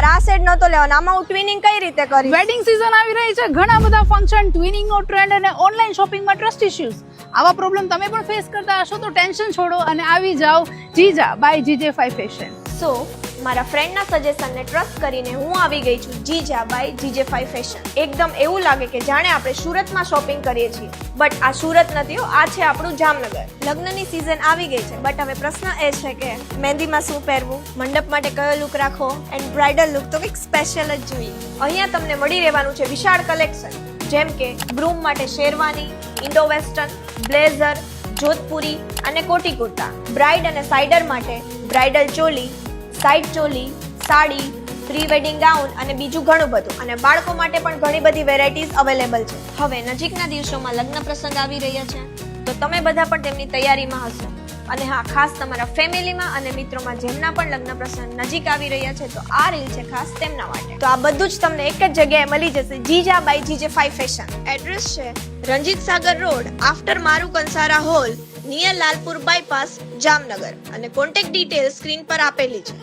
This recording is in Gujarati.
મારા આ સેટ નતો લેવાનો, આમાં હું ટ્વિનિંગ કઈ રીતે કરી? વેડિંગ સીઝન આવી રહી છે, ઘણા બધા ફંક્શન, ટ્વિનિંગનો ટ્રેન્ડ અને ઓનલાઈન શોપિંગમાં ટ્રસ્ટ ઇશ્યુઝ. આવા પ્રોબ્લેમ તમે પણ ફેસ કરતા હશો તો ટેન્શન છોડો અને આવી જાઓ જીજા બાય GJ5 ફેશન. સો મારા ફ્રેન્ડના સજેશનને ટ્રસ્ટ કરીને હું આવી ગઈ છું જીજા બાય GJ5 ફેશન. એકદમ એવું લાગે કે જાણે આપણે સુરતમાં શોપિંગ કરીએ છીએ, બટ આ સુરત નથી હો, આ છે આપણું જામનગર. લગ્નની સિઝન આવી ગઈ છે, બટ હવે પ્રશ્ન એ છે કે મહેંદીમાં શું પહેરવું, મંડપ માટે કયો લુક રાખવો, એન્ડ બ્રાઇડલ લુક તો કંઈક સ્પેશિયલ જ જોઈએ. અહીંયા તમને મળી રહેવાનું છે વિશાળ કલેક્શન, જેમ કે ગ્રૂમ માટે sherwani, Indo western, blazer, Jodhpuri અને કોટી કુર્તા. બ્રાઇડ અને સાઇડર માટે bridal choli, side choli, sari, pre wedding gown અને બીજું ઘણું બધું. અને બાળકો માટે પણ ઘણી બધી વેરાયટીઝ અવેલેબલ છે. હવે નજીકના દિવસોમાં લગ્ન પ્રસંગ આવી રહ્યા છે, તો તમે બધા પણ તેમની તૈયારીમાં હશો. અને હા, ખાસ તમારા ફેમિલીમાં અને મિત્રોમાં જેમના પણ લગ્ન પ્રસંગ નજીક આવી રહ્યા છે, તો આ રીલ છે ખાસ તેમના માટે. તો આ બધું જ તમને એક જ જગ્યાએ મળી જશે, જીજા બાય GJ5 ફેશન. એડ્રેસ છે રંજીત સાગર road, after Maru Kansara hall, near Lalpur bypass, Jamnagar. અને કોન્ટેક્ટ ડિટેલ સ્ક્રીન પર આપેલી છે.